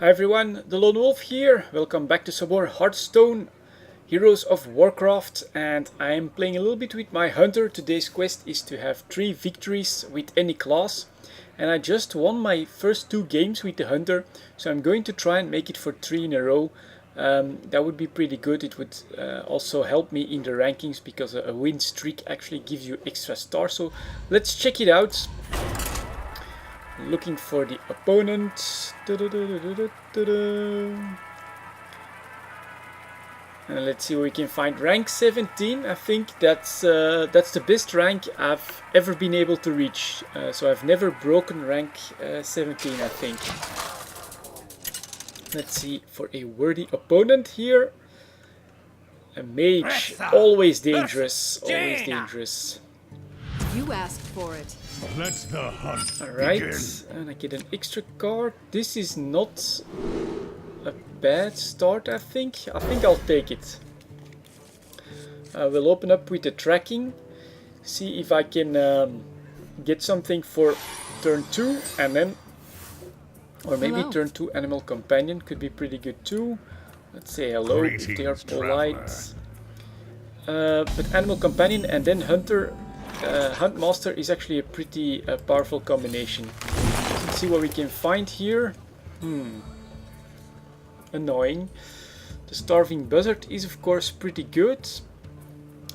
Hi everyone, the Lone Wolf here. Welcome back to some more Hearthstone, Heroes of Warcraft, and I am playing a little bit with my hunter. Today's quest is to have 3 victories with any class, and I just won my first 2 games with the hunter, so I'm going to try and make it for 3 in a row. That would be pretty good. It would also help me in the rankings because a win streak actually gives you extra stars. So let's check it out. Looking for the opponent. And let's see what we can find. Rank 17. I think that's the best rank I've ever been able to reach. So I've never broken rank 17, I think. Let's see for a worthy opponent here. A mage, always dangerous, always dangerous. You asked for it. Let the hunt Alright, begin. and I get an extra card. This is not a bad start, I think. I think I'll take it. We'll open up with the tracking. See if I can get something for turn 2 and then... Or maybe Hello. turn 2 animal companion could be pretty good too. Let's say hello if they are Greetings, polite. But animal companion and then hunter... Hunt Master is actually a pretty powerful combination. Let's see what we can find here. Annoying. The Starving Buzzard is of course pretty good.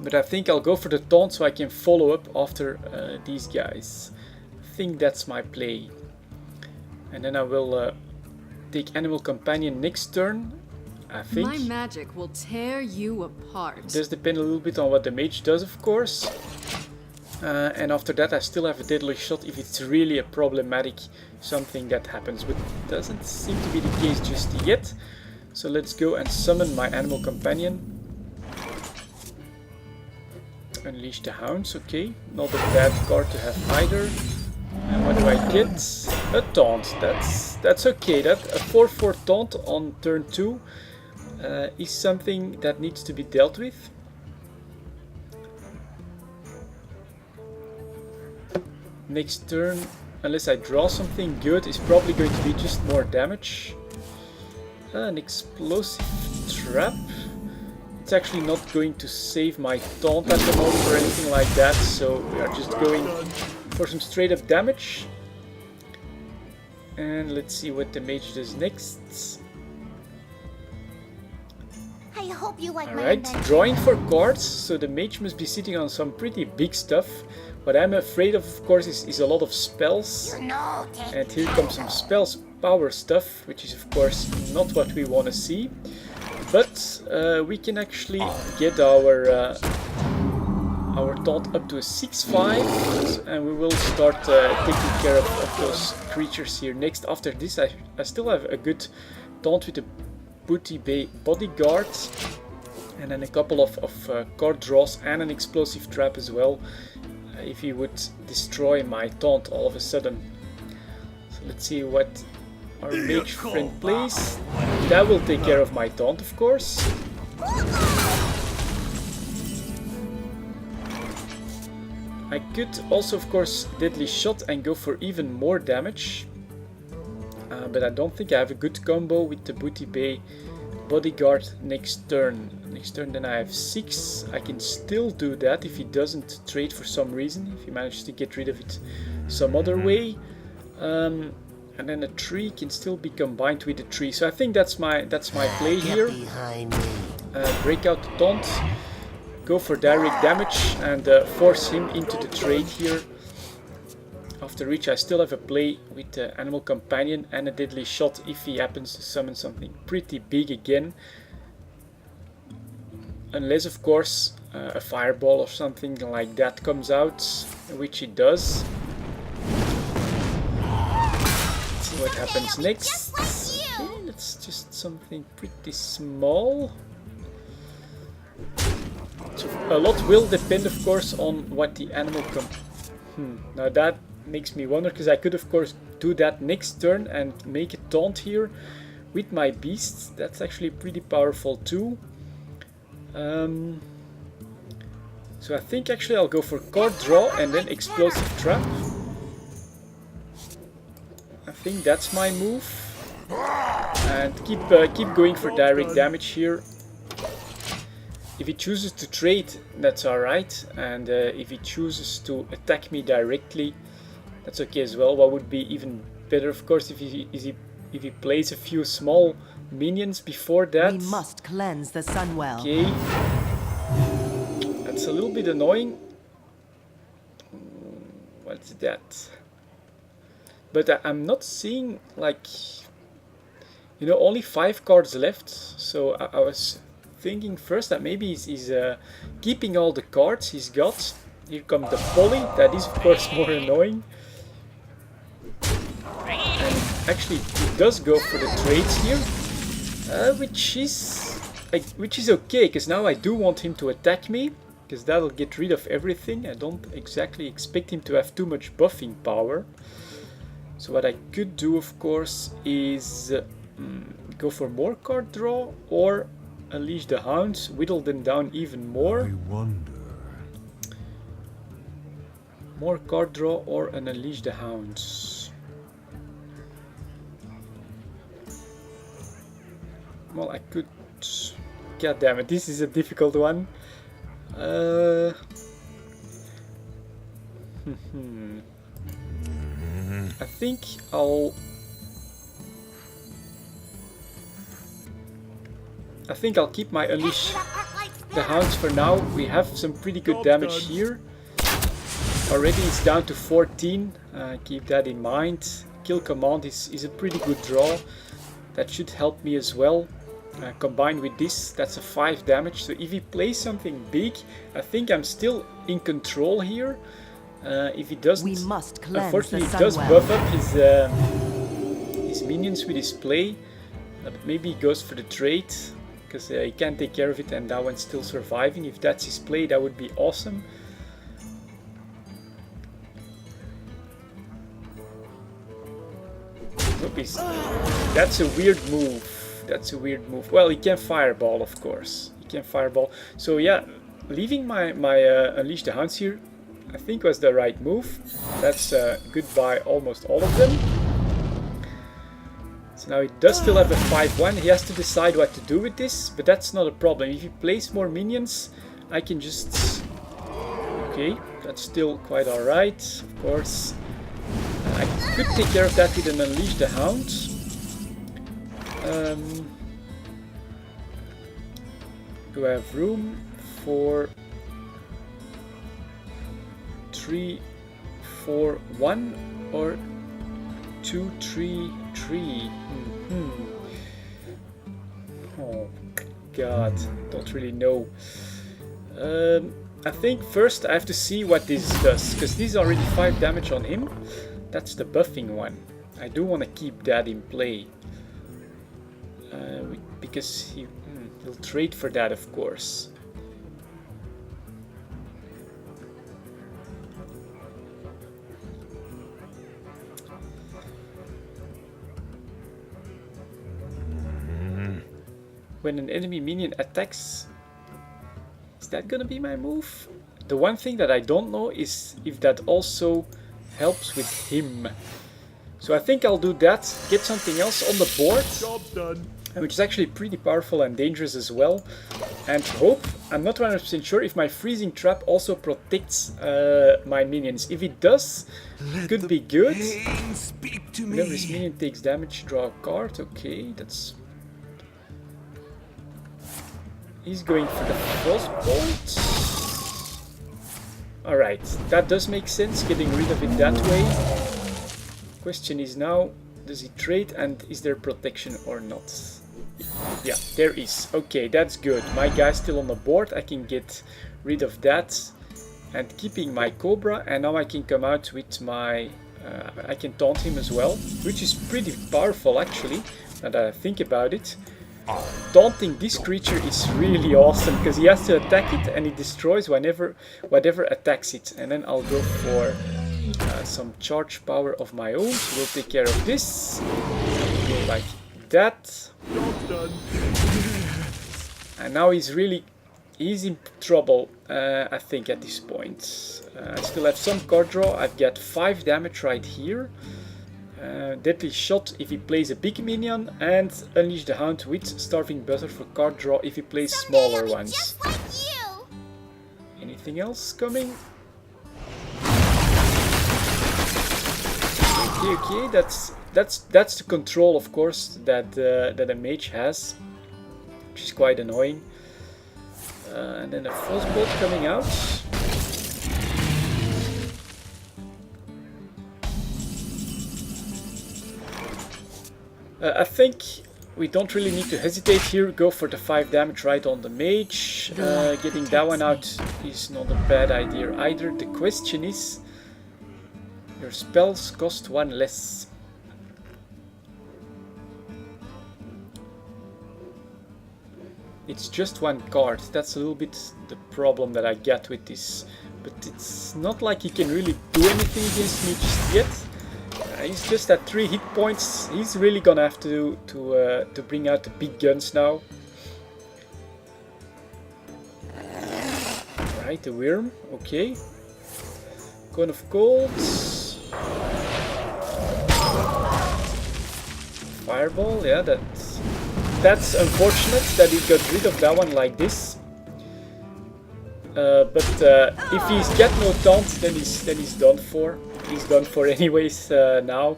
But I think I'll go for the taunt so I can follow up after these guys. I think that's my play. And then I will take Animal Companion next turn. I think. My magic will tear you apart. It does depend a little bit on what the mage does, of course. And after that I still have a deadly shot if it's really a problematic something that happens, but it doesn't seem to be the case just yet. So let's go and summon my animal companion. Unleash the hounds, okay. Not a bad card to have either. And what do I get? A taunt, that's okay. That a 4/4 taunt on turn 2 is something that needs to be dealt with. Next turn, unless I draw something good, is probably going to be just more damage. An explosive trap. It's actually not going to save my taunt at the moment or anything like that, so we are just going for some straight up damage. And let's see what the mage does next. I hope you like my Alright, invention. drawing for cards, so the mage must be sitting on some pretty big stuff. What I'm afraid of course, is a lot of spells. No, take And here comes some spells power stuff, which is of course not what we want to see. But we can actually get our taunt up to a 6/5, and we will start taking care of those creatures here. Next, after this, I still have a good taunt with the Booty Bay Bodyguard, and then a couple of card draws and an explosive trap as well. If he would destroy my taunt all of a sudden. So let's see what our mage friend plays. That will take care of my taunt, of course. I could also, of course, deadly shot and go for even more damage. But I don't think I have a good combo with the Booty Bay Bodyguard next turn. Next turn then I have 6. I can still do that if he doesn't trade for some reason, if he manages to get rid of it some other way. And then a 3 can still be combined with a 3. So I think that's my play here. Break out the taunt, go for direct damage and force him into the trade here. After which I still have a play with the Animal Companion and a deadly shot if he happens to summon something pretty big again. Unless of course a fireball or something like that comes out, which it does. Let's see what happens next. Okay, that's just something pretty small. So a lot will depend of course on what the animal Now that makes me wonder, because I could of course do that next turn and make a taunt here with my beasts. That's actually pretty powerful too. So I think actually I'll go for card draw and then explosive trap. I think that's my move. And keep going for direct damage here. If he chooses to trade, that's alright, and if he chooses to attack me directly, that's okay as well. What would be even better, of course, if he plays a few small minions before that. We must cleanse the Sunwell. Okay, that's a little bit annoying. What's that? But I'm not seeing, like, you know, only 5 cards left, so I was thinking first that maybe he's keeping all the cards he's got. Here comes the poly, that is of course more annoying. And actually he does go for the trades here, which is okay, because now I do want him to attack me, because that'll get rid of everything. I don't exactly expect him to have too much buffing power. So what I could do, of course, is go for more card draw, or Unleash the Hounds, whittle them down even more. I wonder. More card draw or an Unleash the Hounds. Well, I could... God damn it, this is a difficult one. I think I'll keep my Unleash the Hounds for now. We have some pretty good damage here. Already it's down to 14. Keep that in mind. Kill command is a pretty good draw. That should help me as well. Combined with this, that's a 5 damage. So if he plays something big, I think I'm still in control here. If he doesn't, We must cleanse unfortunately, the he does Sunwell. buff up his minions with his play. But maybe he goes for the trade, because he can't take care of it, and that one's still surviving. If that's his play, that would be awesome. Oops. That's a weird move. That's a weird move. Well, he can fireball, of course. He can fireball. So yeah, leaving my Unleash the Hounds here, I think was the right move. That's goodbye almost all of them. So now he does still have a 5-1. He has to decide what to do with this, but that's not a problem. If he plays more minions, I can just... Okay, that's still quite alright, of course. I could take care of that with an Unleash the Hound. Do I have room for 3, 4, 1 or 2, 3, 3? Oh god, don't really know. I think first I have to see what this does, because this is already 5 damage on him. That's the buffing one. I do want to keep that in play. Because he'll trade for that, of course. When an enemy minion attacks, is that gonna be my move? The one thing that I don't know is if that also helps with him. So I think I'll do that, get something else on the board, Job done. which is actually pretty powerful and dangerous as well. And hope, I'm not 100% sure if my freezing trap also protects my minions. If it does, it could be good. Pain, speak to Whenever this me. minion takes damage, draw a card. Okay, that's... He's going for the frostbolt. Alright, that does make sense, getting rid of it that way. Question is now, does he trade and is there protection or not? Yeah, there is. Okay, that's good. My guy's still on the board. I can get rid of that. And keeping my Cobra, and now I can come out with my... I can taunt him as well, which is pretty powerful actually, now that I think about it. Taunting this creature is really awesome, because he has to attack it and it destroys whatever attacks it. And then I'll go for some charge power of my own, so we'll take care of this. Go like that. Job done. And now he's in trouble, I think, at this point. I still have some card draw. I've got 5 damage right here. Deadly Shot if he plays a big minion, and Unleash the Hound with Starving Butter for card draw if he plays Someday I'll smaller be ones. just like you. Anything else coming? Okay, that's the control, of course, that a mage has, which is quite annoying. And then a Frostbolt coming out. I think we don't really need to hesitate here. Go for the 5 damage right on the mage. Getting that one out is not a bad idea either. The question is, your spells cost 1 less. It's just 1 card. That's a little bit the problem that I get with this. But it's not like he can really do anything against me just yet. He's just at 3 hit points. He's really gonna have to bring out the big guns now. Right, the worm. Okay. Cone of Gold. Fireball. Yeah, that's unfortunate that he got rid of that one like this. But if he's get no taunt, then he's done for. He's done for anyways now.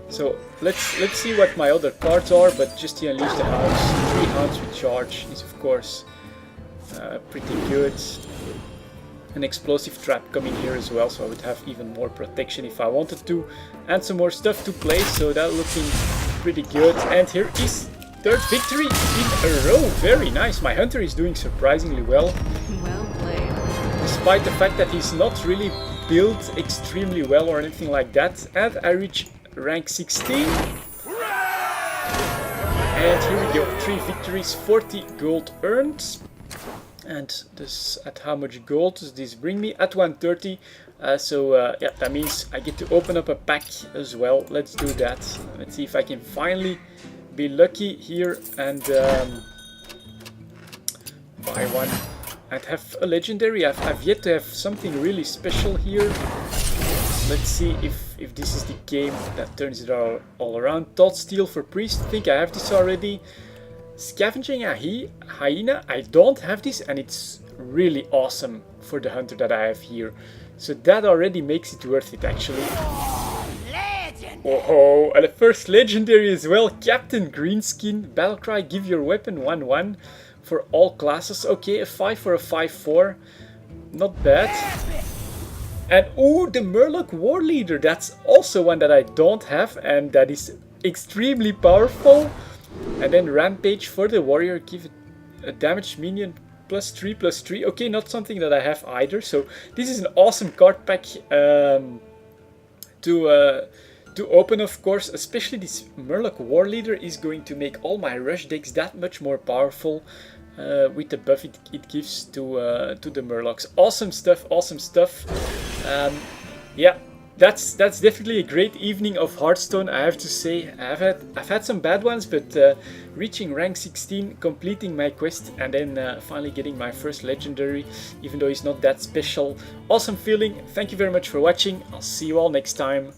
So let's see what my other cards are. But just to Unleash the Hounds, 3 Hounds with charge is of course pretty good. An Explosive Trap coming here as well, so I would have even more protection if I wanted to, and some more stuff to play. So that looking pretty good. And here is 3rd victory in a row. Very nice. My Hunter is doing surprisingly well. Well played. Despite the fact that he's not really built extremely well or anything like that. And I reach rank 16. And here we go, 3 victories, 40 gold earned. And this, at how much gold does this bring me? At 130. Yeah, that means I get to open up a pack as well. Let's do that. Let's see if I can finally be lucky here and buy one. I'd have a legendary. I've yet to have something really special here. Let's see if this is the game that turns it all around. Thought Steal for Priest. I think I have this already. Scavenging Hyena. I don't have this, and it's really awesome for the Hunter that I have here. So that already makes it worth it, actually. Oh, and the first legendary as well. Captain Greenskin. Battlecry, give your weapon 1/1 for all classes. Okay, a 5 for a 5/4. Not bad. And oh, the Murloc War Leader. That's also one that I don't have, and that is extremely powerful. And then Rampage for the Warrior. Give a damaged minion +3/+3. Okay, not something that I have either. So this is an awesome card pack to open, of course. Especially this Murloc War Leader is going to make all my rush decks that much more powerful with the buff it gives to the Murlocs. Awesome stuff, awesome stuff. Yeah, that's definitely a great evening of Hearthstone, I have to say. I've had some bad ones, but reaching rank 16, completing my quest, and then finally getting my first legendary, even though it's not that special. Awesome feeling. Thank you very much for watching. I'll see you all next time.